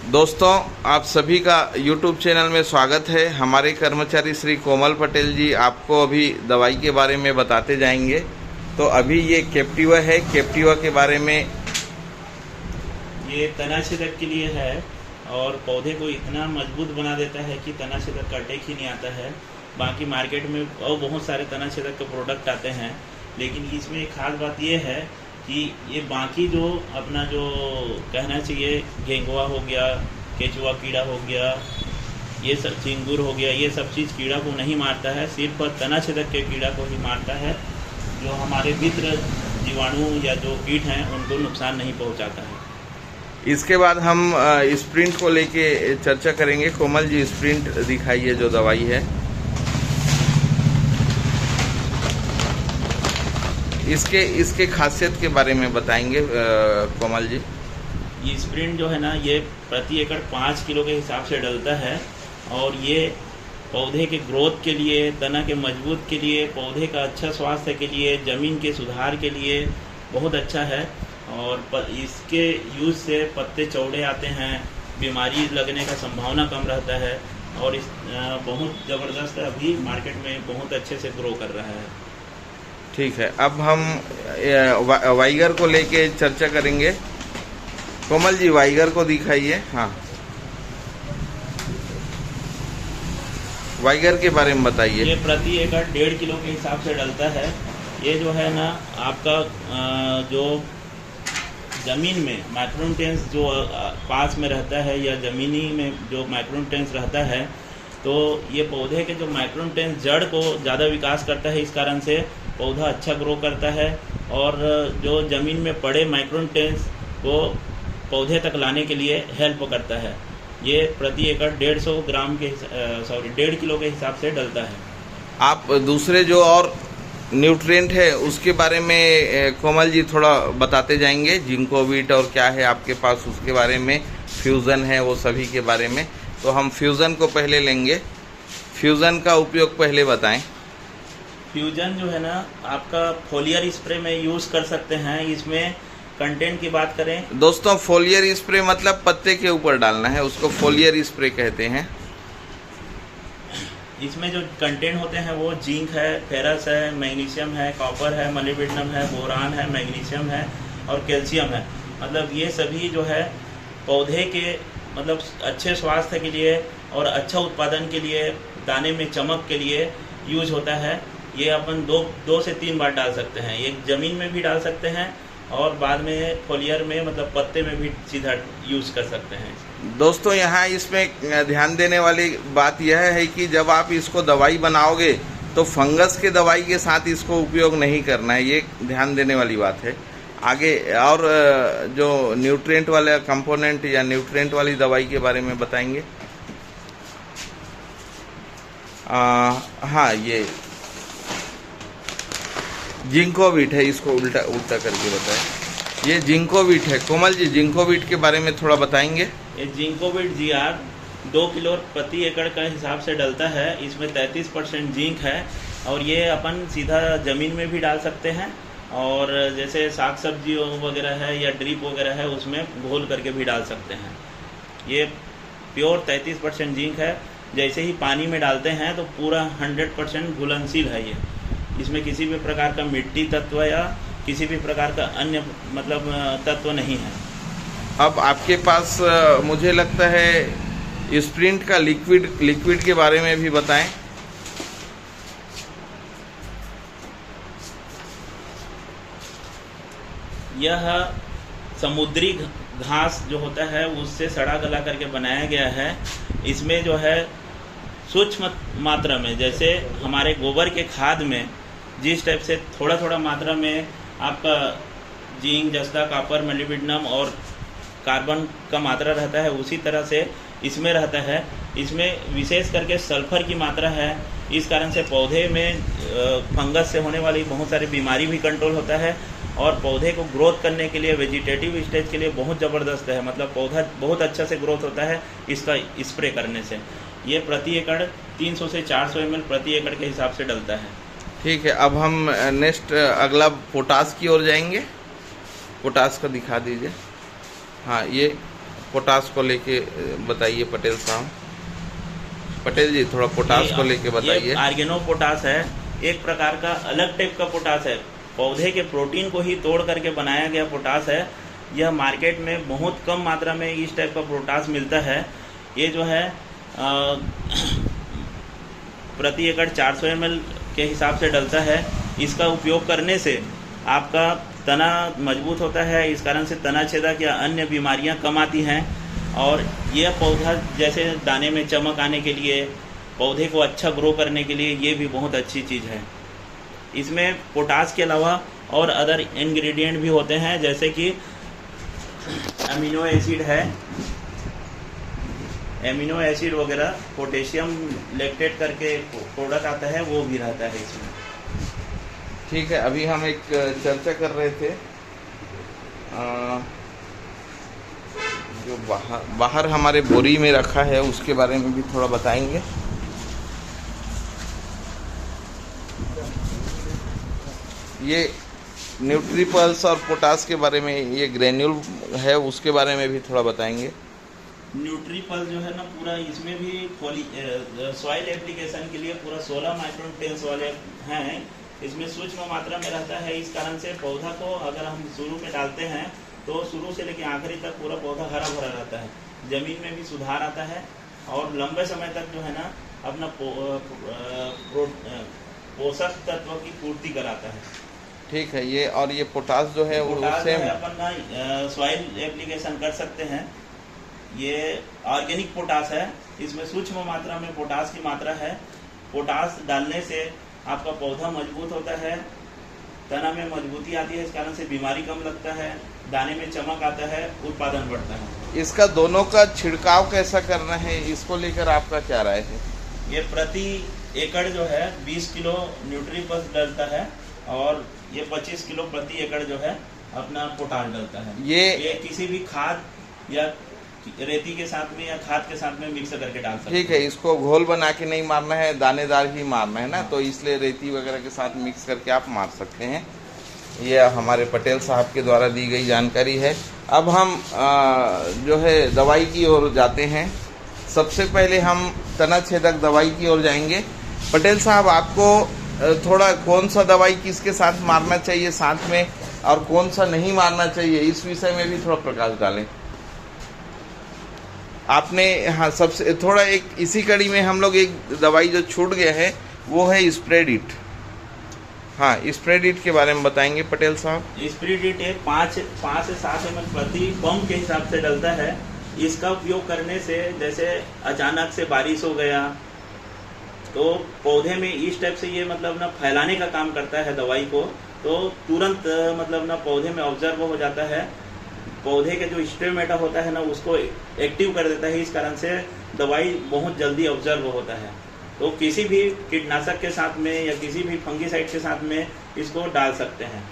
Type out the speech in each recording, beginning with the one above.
दोस्तों, आप सभी का YouTube चैनल में स्वागत है। हमारे कर्मचारी श्री कोमल पटेल जी आपको अभी दवाई के बारे में बताते जाएंगे। तो अभी ये कैप्टिवा है, कैप्टिवा के बारे में। ये तनाछेदक के लिए है और पौधे को इतना मजबूत बना देता है कि तनाछेदक का अटैक ही नहीं आता है। बाकी मार्केट में और बहुत सारे तनाछेदक के प्रोडक्ट आते हैं, लेकिन इसमें एक खास बात ये है कि ये बाकी जो अपना जो कहना चाहिए घेंगुआ हो गया, केचुआ कीड़ा हो गया, ये सब चिंगुर हो गया, ये सब चीज़ कीड़ा को नहीं मारता है, सिर्फ तनाछेदक के कीड़ा को ही मारता है। जो हमारे मित्र जीवाणु या जो कीट हैं उनको नुकसान नहीं पहुंचाता है। इसके बाद हम स्प्रिंट को लेके चर्चा करेंगे। कोमल जी, स्प्रिंट दिखाइए जो दवाई है। इसके खासियत के बारे में बताएंगे कोमल जी। ये स्प्रिंट जो है ना, ये प्रति एकड़ 5 किलो के हिसाब से डलता है और ये पौधे के ग्रोथ के लिए, तना के मजबूत के लिए, पौधे का अच्छा स्वास्थ्य के लिए, ज़मीन के सुधार के लिए बहुत अच्छा है। और इसके यूज़ से पत्ते चौड़े आते हैं, बीमारी लगने का संभावना कम रहता है और इस बहुत ज़बरदस्त अभी मार्केट में बहुत अच्छे से ग्रो कर रहा है। ठीक है, अब हम वाइगर को लेके चर्चा करेंगे। कोमल जी, वाइगर को दिखाइए। हाँ, वाइगर के बारे में बताइए। ये प्रति एकड़ 1.5 किलो के हिसाब से डलता है। ये जो है ना, आपका जो ज़मीन में माइक्रोन्यूट्रिएंट्स जो पास में रहता है या ज़मीनी में जो माइक्रोन्यूट्रिएंट्स रहता है, तो ये पौधे के जो माइक्रोन्यूट्रिएंट्स जड़ को ज़्यादा विकास करता है। इस कारण से पौधा अच्छा ग्रो करता है और जो ज़मीन में पड़े माइक्रोन्यूट्रिएंट्स को पौधे तक लाने के लिए हेल्प करता है। ये प्रति एकड़ 1.5 किलो के हिसाब से डलता है। आप दूसरे जो और न्यूट्रिएंट है उसके बारे में कोमल जी थोड़ा बताते जाएंगे। जिंकोवीट और क्या है आपके पास, उसके बारे में, फ्यूज़न है, वो सभी के बारे में। तो हम फ्यूज़न को पहले लेंगे। फ्यूज़न का उपयोग पहले बताएं। फ्यूजन जो है ना, आपका फोलियर स्प्रे में यूज़ कर सकते हैं। इसमें कंटेंट की बात करें दोस्तों, फोलियर स्प्रे मतलब पत्ते के ऊपर डालना है, उसको फोलियर स्प्रे कहते हैं। इसमें जो कंटेंट होते हैं वो जिंक है, फेरस है, मैग्नीशियम है, कॉपर है, मोलिब्डेनम है, बोरान है, मैग्नीशियम है और कैल्शियम है। मतलब ये सभी जो है पौधे के मतलब अच्छे स्वास्थ्य के लिए और अच्छा उत्पादन के लिए, दाने में चमक के लिए यूज होता है। ये अपन दो से 3 बार डाल सकते हैं। ये ज़मीन में भी डाल सकते हैं और बाद में फोलियर में मतलब पत्ते में भी सीधा यूज़ कर सकते हैं। दोस्तों, यहाँ इसमें ध्यान देने वाली बात यह है कि जब आप इसको दवाई बनाओगे तो फंगस के दवाई के साथ इसको उपयोग नहीं करना है, ये ध्यान देने वाली बात है। आगे और जो न्यूट्रिएंट वाले कंपोनेंट या न्यूट्रिएंट वाली दवाई के बारे में बताएंगे। हाँ, ये जिंकोवीट है, इसको उल्टा करके बताएं। ये जिंकोवीट है। कोमल जी, जिंकोवीट के बारे में थोड़ा बताएंगे। ये जिंकोवीट GR 2 किलो प्रति एकड़ का हिसाब से डलता है। इसमें 33% जिंक है और ये अपन सीधा ज़मीन में भी डाल सकते हैं और जैसे साग सब्जी वगैरह है या ड्रिप वगैरह है उसमें घोल करके भी डाल सकते हैं। ये प्योर 33% जिंक है। जैसे ही पानी में डालते हैं तो पूरा 100% घुलनशील है ये। इसमें किसी भी प्रकार का मिट्टी तत्व या किसी भी प्रकार का अन्य मतलब तत्व नहीं है। अब आपके पास मुझे लगता है स्प्रिंट का लिक्विड के बारे में भी बताएं। यह समुद्री घास जो होता है उससे सड़ा गला करके बनाया गया है। इसमें जो है सूक्ष्म मात्रा में, जैसे हमारे गोबर के खाद में जिस टाइप से थोड़ा थोड़ा मात्रा में आपका जिंक, जस्ता, कॉपर, मोलिब्डेनम और कार्बन का मात्रा रहता है, उसी तरह से इसमें रहता है। इसमें विशेष करके सल्फर की मात्रा है। इस कारण से पौधे में फंगस से होने वाली बहुत सारी बीमारी भी कंट्रोल होता है और पौधे को ग्रोथ करने के लिए, वेजिटेटिव स्टेज के लिए बहुत ज़बरदस्त है। मतलब पौधा बहुत अच्छा से ग्रोथ होता है इसका स्प्रे करने से। ये प्रति एकड़ 300 से 400 ml प्रति एकड़ के हिसाब से डलता है। ठीक है, अब हम नेक्स्ट अगला पोटास की ओर जाएंगे। पोटास का दिखा दीजिए। हाँ, ये पोटास को लेके बताइए पटेल साहब। पटेल जी थोड़ा पोटास को लेके बताइए। आर्गेनो पोटास है, एक प्रकार का अलग टाइप का पोटास है, पौधे के प्रोटीन को ही तोड़ करके बनाया गया पोटास है। यह मार्केट में बहुत कम मात्रा में इस टाइप का पोटास मिलता है। ये जो है प्रति एकड़ 400 ml के हिसाब से डलता है। इसका उपयोग करने से आपका तना मजबूत होता है, इस कारण से तना छेदक या अन्य बीमारियां कम आती हैं। और यह पौधा जैसे दाने में चमक आने के लिए, पौधे को अच्छा ग्रो करने के लिए ये भी बहुत अच्छी चीज़ है। इसमें पोटास के अलावा और अदर इंग्रेडिएंट भी होते हैं, जैसे कि अमीनो एसिड है, एमिनो एसिड वगैरह, पोटेशियम लैक्टेट करके प्रोडक्ट आता है, वो भी रहता है इसमें। ठीक है, अभी हम एक चर्चा कर रहे थे जो बाहर हमारे बोरी में रखा है उसके बारे में भी थोड़ा बताएंगे। ये न्यूट्रीपल्स और पोटास के बारे में, ये ग्रेन्यूल है उसके बारे में भी थोड़ा बताएंगे। न्यूट्रीपल जो है ना, पूरा इसमें भी सॉइल एप्लीकेशन के लिए पूरा 16 माइक्रोन टेंस वाले हैं। इसमें सूक्ष्म मात्रा में रहता है, इस कारण से पौधा को अगर हम शुरू में डालते हैं तो शुरू से लेकर आखिरी तक पूरा पौधा हरा भरा रहता है, ज़मीन में भी सुधार आता है और लंबे समय तक जो है ना अपना पोषक तत्व की पूर्ति कराता है। ठीक है, ये और ये पोटास जो है उससे अपन ना सॉइल एप्लीकेशन कर सकते हैं। ये ऑर्गेनिक पोटास है, इसमें सूक्ष्म मात्रा में पोटास की मात्रा है। पोटास डालने से आपका पौधा मजबूत होता है, तना में मजबूती आती है, इस कारण से बीमारी कम लगता है, दाने में चमक आता है, उत्पादन बढ़ता है। इसका दोनों का छिड़काव कैसा करना है, इसको लेकर आपका क्या राय है? ये प्रति एकड़ जो है 20 किलो न्यूट्रीपल्स डलता है और ये 25 किलो प्रति एकड़ जो है अपना पोटास डलता है। ये किसी भी खाद या रेती के साथ में या खाद के साथ में मिक्स करके डाल सकते हैं। ठीक है, इसको घोल बना के नहीं मारना है, दानेदार ही मारना है ना, तो इसलिए रेती वगैरह के साथ मिक्स करके आप मार सकते हैं। ये हमारे पटेल साहब के द्वारा दी गई जानकारी है। अब हम जो है दवाई की ओर जाते हैं। सबसे पहले हम तना छेदक दवाई की ओर जाएंगे। पटेल साहब, आपको थोड़ा कौन सा दवाई किसके साथ मारना चाहिए साथ में और कौन सा नहीं मारना चाहिए, इस विषय में भी थोड़ा प्रकाश डालें। आपने हाँ सबसे थोड़ा एक इसी कड़ी में हम लोग एक दवाई जो छूट गया है वो है स्प्रेडिट। हाँ, स्प्रेडिट के बारे में बताएंगे पटेल साहब। स्प्रेडिट एक 5 से 7 ml प्रति पंप के हिसाब से डलता है। इसका उपयोग करने से जैसे अचानक से बारिश हो गया तो पौधे में इस टाइप से ये मतलब ना फैलाने का काम करता है दवाई को, तो तुरंत मतलब ना पौधे में ऑब्जर्व हो जाता है, पौधे के जो स्टेमेटा होता है ना उसको एक्टिव कर देता है, इस कारण से दवाई बहुत जल्दी ऑब्जर्व होता है। तो किसी भी कीटनाशक के साथ में या किसी भी फंगीसाइड के साथ में इसको डाल सकते हैं।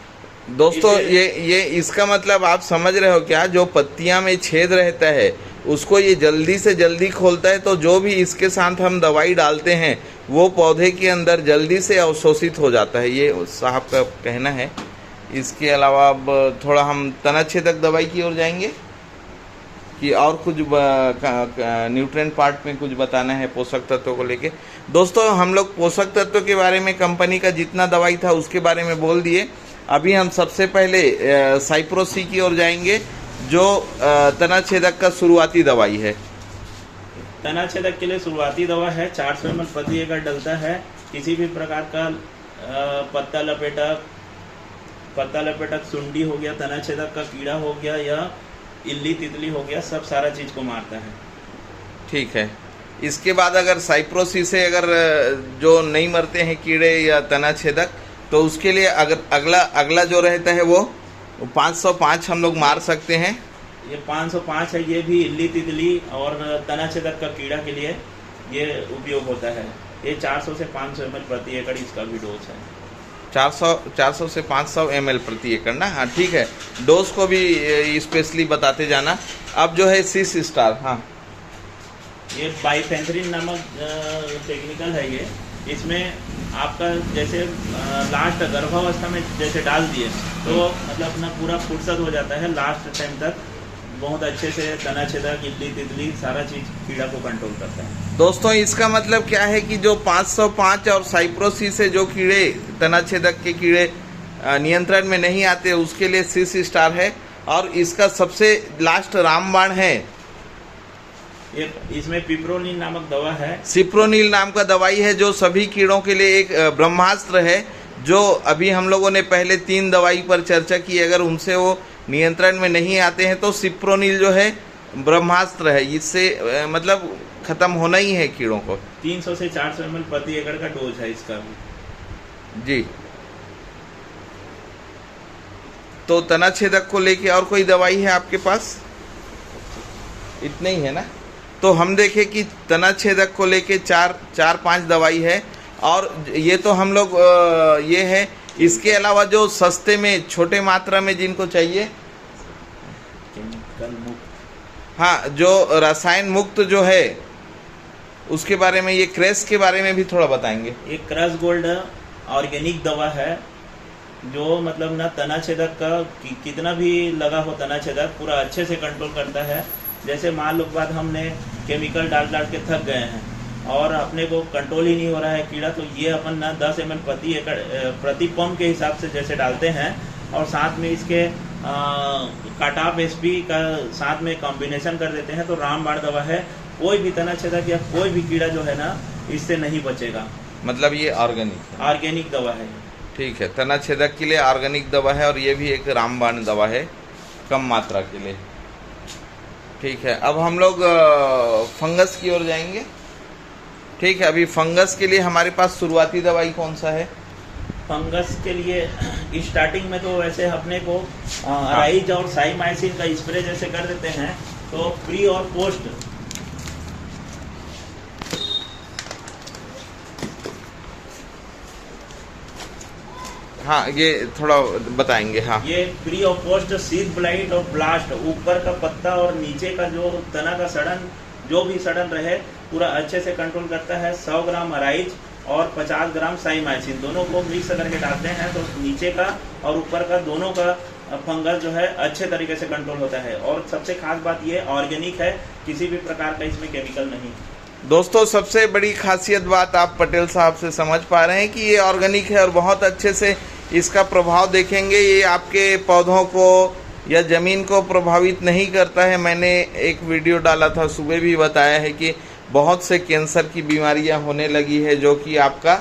दोस्तों ये इसका मतलब आप समझ रहे हो क्या, जो पत्तियां में छेद रहता है उसको ये जल्दी से जल्दी खोलता है, तो जो भी इसके साथ हम दवाई डालते हैं वो पौधे के अंदर जल्दी से अवशोषित हो जाता है, ये साहब का कहना है। इसके अलावा अब थोड़ा हम तना छेदक दवाई की ओर जाएंगे कि और कुछ न्यूट्रिएंट पार्ट में कुछ बताना है पोषक तत्वों को लेके। दोस्तों, हम लोग पोषक तत्वों के बारे में कंपनी का जितना दवाई था उसके बारे में बोल दिए। अभी हम सबसे पहले साइप्रोसी की ओर जाएंगे जो तना छेदक का शुरुआती दवाई है। तना छेदक के लिए शुरुआती दवा है, 400 ml प्रति एकड़ डलता है। किसी भी प्रकार का पत्ता लपेटक सुंडी हो गया, तना छेदक का कीड़ा हो गया या इल्ली तितली हो गया, सब सारा चीज को मारता है। ठीक है, इसके बाद अगर साइप्रोसी से अगर जो नहीं मरते हैं कीड़े या तना छेदक, तो उसके लिए अगर अगला जो रहता है वो 505 हम लोग मार सकते हैं। ये 505 है, ये भी इल्ली तितली और तना छेदक का कीड़ा के लिए ये उपयोग होता है। ये 400 से 500 ml प्रति एकड़ इसका भी डोज है। 400 से 500 ml प्रति एकड़ ना। हाँ ठीक है, डोज को भी स्पेशली बताते जाना। अब जो है सिस स्टार, हाँ ये बाइफेंथ्रिन नामक टेक्निकल है ये। इसमें आपका जैसे लास्ट गर्भावस्था में जैसे डाल दिए तो मतलब अपना पूरा फुर्सत हो जाता है, लास्ट टाइम तक बहुत अच्छे से तना छेदक, इल्ली तितली सारा चीज़ कीड़ा को कंट्रोल करता है। दोस्तों इसका मतलब क्या है कि जो 505 और साइप्रोसी से जो कीड़े तना छेदक के कीड़े नियंत्रण में नहीं आते उसके लिए 6 स्टार है, और इसका सबसे लास्ट रामबाण है। इसमें पिप्रोनिल नामक दवा है। सिप्रोनिल नाम का दवाई है जो सभी कीड़ों के लिए एक ब्रह्मास्त्र है, जो अभी हम लोगों ने पहले 3 दवाई पर चर्चा की, अगर उनसे वो नियंत्रण में नहीं आते हैं तो सिप्रोनिल जो है ब्रह्मास्त्र है, इससे मतलब खत्म होना ही है कीड़ों को। 300 से 400 ml प्रति एकड़ का डोज है इसका जी। तो तना छेदक को लेके और कोई दवाई है आपके पास? इतने ही है ना? तो हम देखें कि तना छेदक को लेके 4-5 दवाई है, और ये तो हम लोग ये है। इसके अलावा जो सस्ते में छोटे मात्रा में जिनको चाहिए, केमिकल मुक्त, हाँ, जो रसायन मुक्त जो है उसके बारे में, ये क्रेस के बारे में भी थोड़ा बताएंगे। ये क्रश गोल्ड ऑर्गेनिक दवा है, जो मतलब ना तना छेदक का कितना भी लगा हो तना छेदक पूरा अच्छे से कंट्रोल करता है। जैसे मान लो बाद हमने केमिकल डाल के थक गए हैं और अपने को कंट्रोल ही नहीं हो रहा है कीड़ा, तो ये अपन ना 10 ml प्रति एकड़ प्रति पंप के हिसाब से जैसे डालते हैं, और साथ में इसके काटाप एसपी का साथ में कॉम्बिनेशन कर देते हैं, तो रामबाण दवा है। कोई भी तना छेदक या कोई भी कीड़ा जो है ना इससे नहीं बचेगा। मतलब ये ऑर्गेनिक है, ऑर्गेनिक दवा है। ठीक है, तना छेदक के लिए ऑर्गेनिक दवा है, और ये भी एक रामबाण दवा है कम मात्रा के लिए। ठीक है, अब हम लोग फंगस की ओर जाएंगे। ठीक है, अभी फंगस के लिए हमारे पास शुरुआती दवाई कौन सा है? फंगस के लिए स्टार्टिंग में तो वैसे अपने को अराइज और साइमाइसिन का स्प्रे जैसे कर देते हैं, तो प्री और पोस्ट हाँ, ये थोड़ा बताएंगे। हाँ, ये प्री और पोस्ट सीड ब्लाइट और ब्लास्ट, ऊपर का पत्ता और नीचे का जो तना का सड़न, जो भी सड़न रहे पूरा अच्छे से कंट्रोल करता है। 100 ग्राम अराइज और 50 ग्राम साइमाइसिन दोनों को मिक्स करके डालते हैं, तो नीचे का और ऊपर का दोनों का फंगस जो है अच्छे तरीके से कंट्रोल होता है। और सबसे खास बात ये ऑर्गेनिक है, किसी भी प्रकार का इसमें केमिकल नहीं। दोस्तों सबसे बड़ी खासियत बात आप पटेल साहब से समझ पा रहे हैं कि ये ऑर्गेनिक है, और बहुत अच्छे से इसका प्रभाव देखेंगे। ये आपके पौधों को या ज़मीन को प्रभावित नहीं करता है। मैंने एक वीडियो डाला था, सुबह भी बताया है कि बहुत से कैंसर की बीमारियां होने लगी है, जो कि आपका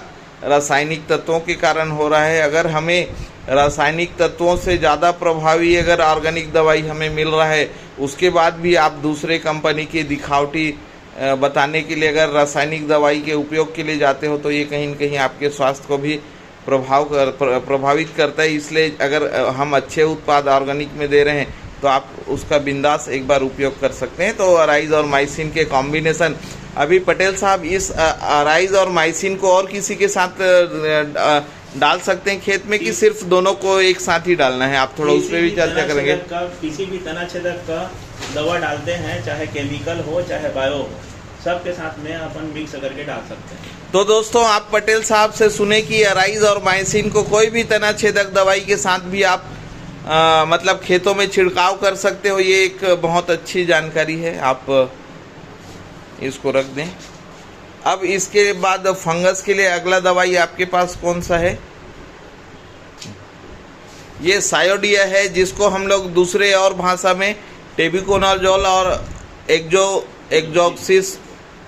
रासायनिक तत्वों के कारण हो रहा है। अगर हमें रासायनिक तत्वों से ज़्यादा प्रभावी अगर ऑर्गेनिक दवाई हमें मिल रहा है, उसके बाद भी आप दूसरे कंपनी की दिखावटी बताने के लिए अगर रासायनिक दवाई के उपयोग के लिए जाते हो, तो ये कहीं न कहीं आपके स्वास्थ्य को भी प्रभावित करता है। इसलिए अगर हम अच्छे उत्पाद ऑर्गेनिक में दे रहे हैं तो आप उसका बिंदास एक बार उपयोग कर सकते हैं। तो अराइज और माइसिन के कॉम्बिनेशन, अभी पटेल साहब इस अराइज और माइसिन को और किसी के साथ डाल सकते हैं खेत में, कि सिर्फ दोनों को एक साथ ही डालना है? आप थोड़ा उस पर भी चर्चा करेंगे। किसी भी तना छेदक का दवा डालते हैं, चाहे केमिकल हो चाहे बायो हो, सबके साथ में अपन मिक्स करके डाल सकते हैं। तो दोस्तों आप पटेल साहब से सुने कि अराइज और माइसिन को कोई भी तना छेदक दवाई के साथ भी आप मतलब खेतों में छिड़काव कर सकते हो। ये एक बहुत अच्छी जानकारी है, आप इसको रख दें। अब इसके बाद फंगस के लिए अगला दवाई आपके पास कौन सा है? ये सायोडिया है, जिसको हम लोग दूसरे और भाषा में टेबिकोनाजोल और एक्जोक्सिस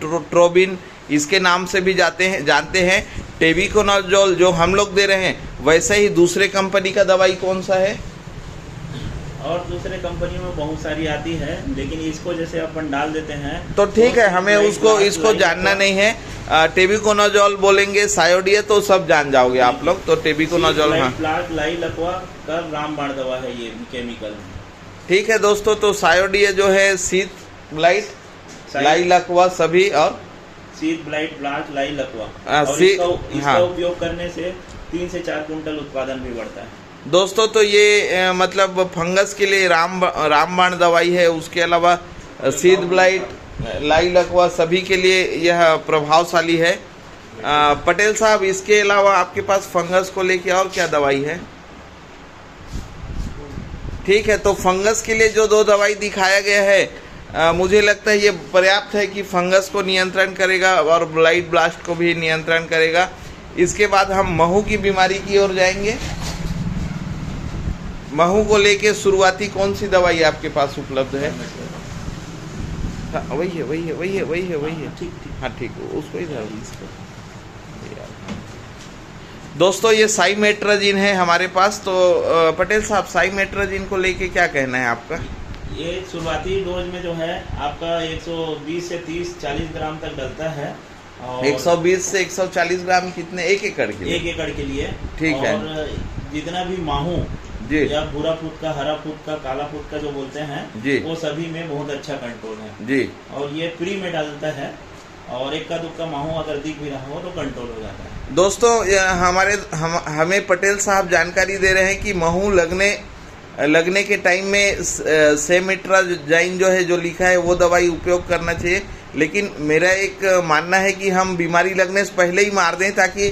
ट्रोबिन इसके नाम से भी जानते हैं। टेबिकोनाजोल जो हम लोग दे रहे हैं, वैसे ही दूसरे कंपनी का दवाई कौन सा है? और दूसरे कंपनियों में बहुत सारी आती है, लेकिन इसको जैसे अपन डाल देते हैं तो ठीक है, हमें इसको जानना नहीं है। टेबिकोनाजोल बोलेंगे, सायोडिया तो सब जान जाओगे आप लोग। तो टेबिकोनाजोल, हाँ, लाई लकवा का रामबाण दवा है ये केमिकल। ठीक है दोस्तों, तो सायोडिया जो है शीत ब्लाइट, लाई लकवा सभी, और शीत ब्लाइट, ब्लास्ट, लाई लकवा, और इसका उपयोग करने से 3 से 4 कुंटल उत्पादन भी बढ़ता है। दोस्तों तो ये मतलब फंगस के लिए रामबाण दवाई है। उसके अलावा शीत ब्लाइट, लाई लकवा सभी के लिए यह प्रभावशाली है। पटेल साहब, इसके अलावा आपके पास फंगस को लेके और क्या दवाई है? ठीक है, तो फंगस के लिए जो 2 दवाई दिखाया गया है मुझे लगता है ये पर्याप्त है कि फंगस को नियंत्रण करेगा और ब्लाइट ब्लास्ट को भी नियंत्रण करेगा। इसके बाद हम महू की बीमारी की ओर जाएंगे। महू को लेके शुरुआती कौन सी दवाई आपके पास उपलब्ध है? हाँ, वही है। हाँ ठीक है, उसको ही दोस्तों ये साइमेट्राजिन है हमारे पास। तो पटेल साहब, साइमेट्राजिन को लेके क्या कहना है आपका? ये शुरुआती डोज में जो है आपका 120 से 30-40 ग्राम तक डलता है। और 120 से 140 ग्राम कितने? 1 एकड़ के लिए? 1 एकड़ के लिए। ठीक है। और जितना भी माहू जी, या भूरा फूट का, हरा फूट का, काला फूट का जो बोलते हैं जी, वो सभी में बहुत अच्छा कंट्रोल है जी। और ये फ्री में डालता है। और एक का दुक्का माहू अगर दिख भी रहा हो तो कंट्रोल हो जाता है। दोस्तों हमें पटेल साहब जानकारी दे रहे हैं कि महू लगने के टाइम में सेमेट्राजाइन जो है, जो लिखा है, वो दवाई उपयोग करना चाहिए। लेकिन मेरा एक मानना है कि हम बीमारी लगने से पहले ही मार दें ताकि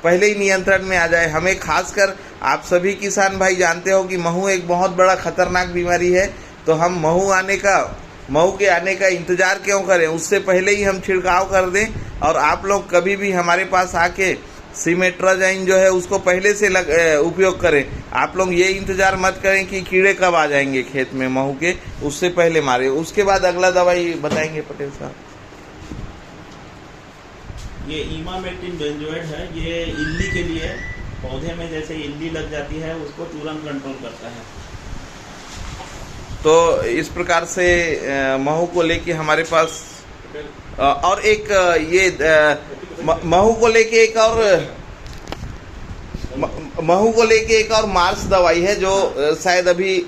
पहले ही नियंत्रण में आ जाए। हमें खासकर आप सभी किसान भाई जानते हो कि महू एक बहुत बड़ा खतरनाक बीमारी है। तो हम महू के आने का इंतजार क्यों करें? उससे पहले ही हम छिड़काव कर दें। और आप लोग कभी भी हमारे पास आके सीमेट्राजाइन जो है उसको पहले से उपयोग करें। आप लोग ये इंतजार मत करें कि कीड़े कब आ जाएंगे खेत में महू के, उससे पहले मारे। उसके बाद अगला दवाई बताएंगे पटेल साहब। ये इमामेक्टिन बेंजोएट है। ये इल्ली के लिए, पौधे में जैसे इल्ली लग जाती है उसको तुरंत कंट्रोल करता है। तो इस प्रकार से महू को लेके हमारे पास और एक महू को लेके एक और मार्स दवाई है जो शायद अभी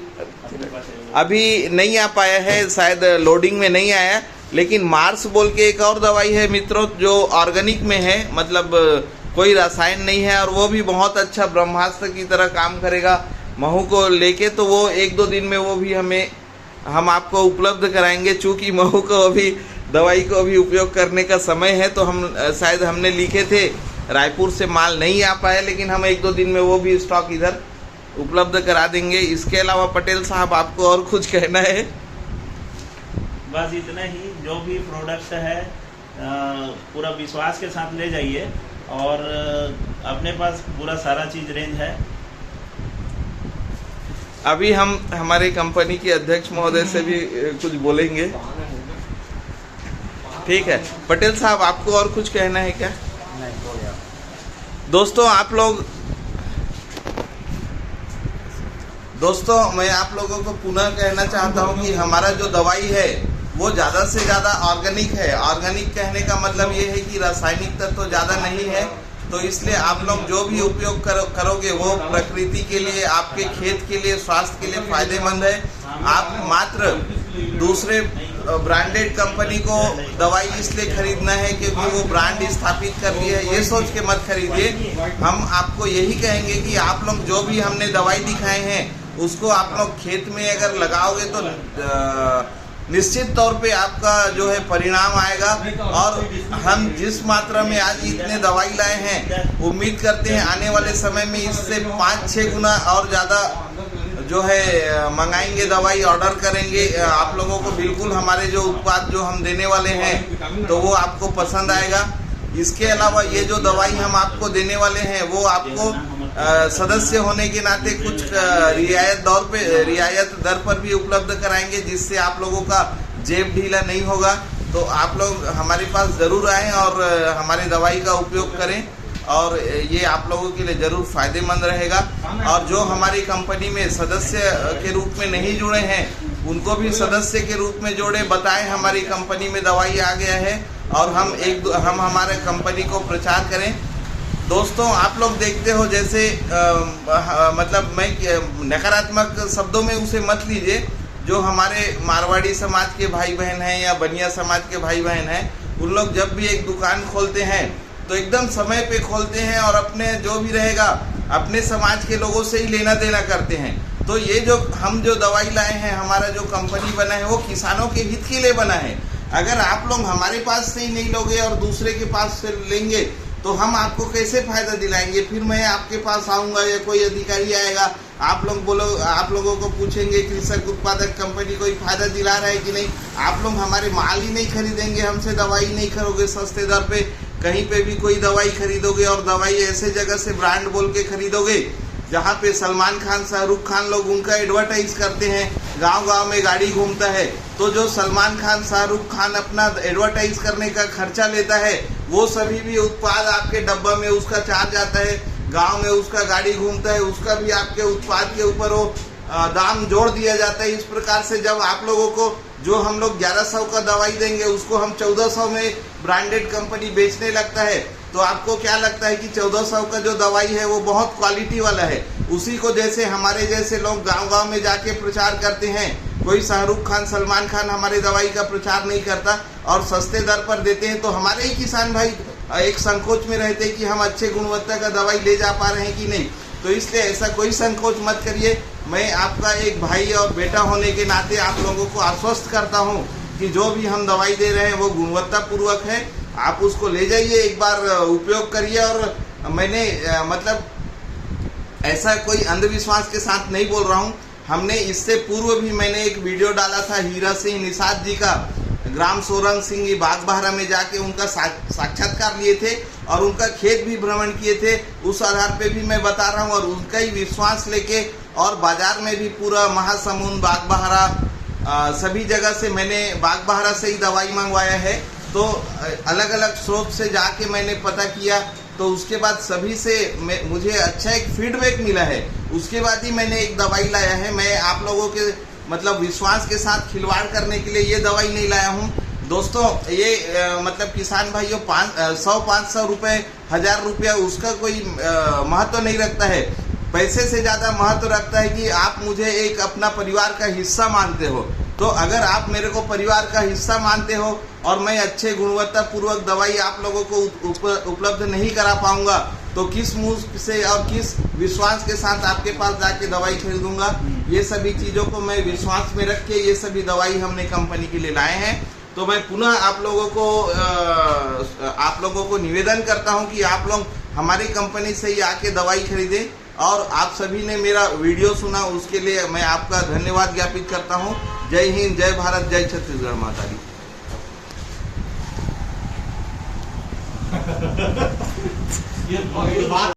नहीं आ पाया है, शायद लोडिंग में नहीं आया। लेकिन मार्स बोल के एक और दवाई है मित्रों जो ऑर्गेनिक में है, मतलब कोई रसायन नहीं है, और वो भी बहुत अच्छा ब्रह्मास्त्र की तरह काम करेगा महू को लेके। तो वो 1-2 दिन में वो भी हम आपको उपलब्ध कराएंगे। चूँकि महू को अभी दवाई को अभी उपयोग करने का समय है, तो हम शायद हमने लिखे थे, रायपुर से माल नहीं आ पाया, लेकिन हम 1-2 दिन में वो भी स्टॉक इधर उपलब्ध करा देंगे। इसके अलावा पटेल साहब आपको और कुछ कहना है? बस इतना ही। जो भी प्रोडक्ट है पूरा विश्वास के साथ ले जाइए और अपने पास पूरा सारा चीज रेंज है। अभी हम हमारे कंपनी के अध्यक्ष महोदय से भी कुछ बोलेंगे। ठीक है पटेल साहब, आपको और कुछ कहना है क्या? नहीं। दोस्तों मैं आप लोगों को पुनः कहना चाहता हूं कि हमारा जो दवाई है वो ज़्यादा से ज़्यादा ऑर्गेनिक है। ऑर्गेनिक कहने का मतलब ये है कि रासायनिक तत्व ज़्यादा नहीं है। तो इसलिए आप लोग जो भी उपयोग करोगे वो प्रकृति के लिए, आपके खेत के लिए, स्वास्थ्य के लिए फायदेमंद है। आप मात्र दूसरे ब्रांडेड कंपनी को दवाई इसलिए खरीदना है क्योंकि वो ब्रांड स्थापित कर लिया है, ये सोच के मत खरीदिए। हम आपको यही कहेंगे कि आप लोग जो भी हमने दवाई दिखाए हैं उसको आप लोग खेत में अगर लगाओगे तो निश्चित तौर पे आपका जो है परिणाम आएगा। और हम जिस मात्रा में आज इतने दवाई लाए हैं, उम्मीद करते हैं आने वाले समय में इससे 5-6 गुना और ज़्यादा जो है मंगाएंगे, दवाई ऑर्डर करेंगे। आप लोगों को बिल्कुल हमारे जो उत्पाद जो हम देने वाले हैं तो वो आपको पसंद आएगा। इसके अलावा ये जो दवाई हम आपको देने वाले हैं वो आपको सदस्य होने के नाते कुछ रियायत दर पर भी उपलब्ध कराएंगे, जिससे आप लोगों का जेब ढीला नहीं होगा। तो आप लोग हमारे पास ज़रूर आएँ और हमारे दवाई का उपयोग करें, और ये आप लोगों के लिए ज़रूर फायदेमंद रहेगा। और जो हमारी कंपनी में सदस्य के रूप में नहीं जुड़े हैं उनको भी सदस्य के रूप में जोड़े, बताएं हमारी कंपनी में दवाई आ गया है और हम हमारे कंपनी को प्रचार करें। दोस्तों आप लोग देखते हो जैसे मतलब मैं नकारात्मक शब्दों में उसे मत लीजिए, जो हमारे मारवाड़ी समाज के भाई बहन हैं या बनिया समाज के भाई बहन हैं, उन लोग जब भी एक दुकान खोलते हैं तो एकदम समय पे खोलते हैं और अपने जो भी रहेगा अपने समाज के लोगों से ही लेना देना करते हैं। तो ये जो हम जो दवाई लाए हैं, हमारा जो कंपनी बना है वो किसानों के हित के लिए बना है। अगर आप लोग हमारे पास से ही नहीं लोगे और दूसरे के पास से लेंगे तो हम आपको कैसे फायदा दिलाएंगे? फिर मैं आपके पास आऊँगा या कोई अधिकारी आएगा आप लोगों को पूछेंगे कृषक उत्पादक कंपनी कोई फायदा दिला रहा है कि नहीं। आप लोग हमारे माल ही नहीं खरीदेंगे, हमसे दवाई नहीं खरीदोगे सस्ते दर पे, कहीं पे भी कोई दवाई खरीदोगे और दवाई ऐसे जगह से ब्रांड बोल के खरीदोगे जहाँ पे सलमान खान, शाहरुख खान लोग उनका एडवर्टाइज करते हैं, गांव-गांव में गाड़ी घूमता है। तो जो सलमान खान, शाहरुख खान अपना एडवर्टाइज करने का खर्चा लेता है, वो सभी भी उत्पाद आपके डब्बा में उसका चार्ज आता है। गांव में उसका गाड़ी घूमता है, उसका भी आपके उत्पाद के ऊपर वो दाम जोड़ दिया जाता है। इस प्रकार से जब आप लोगों को जो हम लोग 1100 का दवाई देंगे उसको हम 1400 में ब्रांडेड कंपनी बेचने लगता है, तो आपको क्या लगता है कि 1400 का जो दवाई है वो बहुत क्वालिटी वाला है। उसी को जैसे हमारे जैसे लोग गांव-गांव में जाके प्रचार करते हैं, कोई शाहरुख खान, सलमान खान हमारे दवाई का प्रचार नहीं करता और सस्ते दर पर देते हैं, तो हमारे ही किसान भाई एक संकोच में रहते हैं कि हम अच्छे गुणवत्ता का दवाई ले जा पा रहे हैं कि नहीं। तो इसलिए ऐसा कोई संकोच मत करिए। मैं आपका एक भाई और बेटा होने के नाते आप लोगों को आश्वस्त करता हूँ कि जो भी हम दवाई दे रहे हैं वो गुणवत्ता पूर्वक है। आप उसको ले जाइए, एक बार उपयोग करिए। और मैंने मतलब ऐसा कोई अंधविश्वास के साथ नहीं बोल रहा हूँ। हमने इससे पूर्व भी मैंने एक वीडियो डाला था हीरा सिंह निषाद जी का, ग्राम सोरंग सिंह बागबाहरा में जाके उनका साक्षात्कार लिए थे और उनका खेत भी भ्रमण किए थे। उस आधार पे भी मैं बता रहा हूँ और उनका ही विश्वास लेके और बाजार में भी पूरा महासमुंद, बागबाहरा सभी जगह से मैंने बागबाहरा से ही दवाई मंगवाया है। तो अलग अलग स्रोत से जाके मैंने पता किया, तो उसके बाद सभी से मुझे अच्छा एक फीडबैक मिला है। उसके बाद ही मैंने एक दवाई लाया है। मैं आप लोगों के मतलब विश्वास के साथ खिलवाड़ करने के लिए ये दवाई नहीं लाया हूँ दोस्तों। ये मतलब किसान भाइयों 100-500 रुपये, 1000 रुपया उसका कोई महत्व नहीं रखता है। पैसे से ज़्यादा महत्व रखता है कि आप मुझे एक अपना परिवार का हिस्सा मानते हो। तो अगर आप मेरे को परिवार का हिस्सा मानते हो और मैं अच्छे गुणवत्ता पूर्वक दवाई आप लोगों को उपलब्ध नहीं करा पाऊंगा, तो किस मुंह से और किस विश्वास के साथ आपके पास जाके दवाई खरीदूंगा। ये सभी चीज़ों को मैं विश्वास में रख के ये सभी दवाई हमने कंपनी के लिए लाए हैं। तो मैं पुनः आप लोगों को निवेदन करता हूं कि आप लोग हमारी कंपनी से ही आके दवाई खरीदें। और आप सभी ने मेरा वीडियो सुना, उसके लिए मैं आपका धन्यवाद ज्ञापित करता हूं। जय हिंद, जय भारत, जय छत्तीसगढ़ माता दी।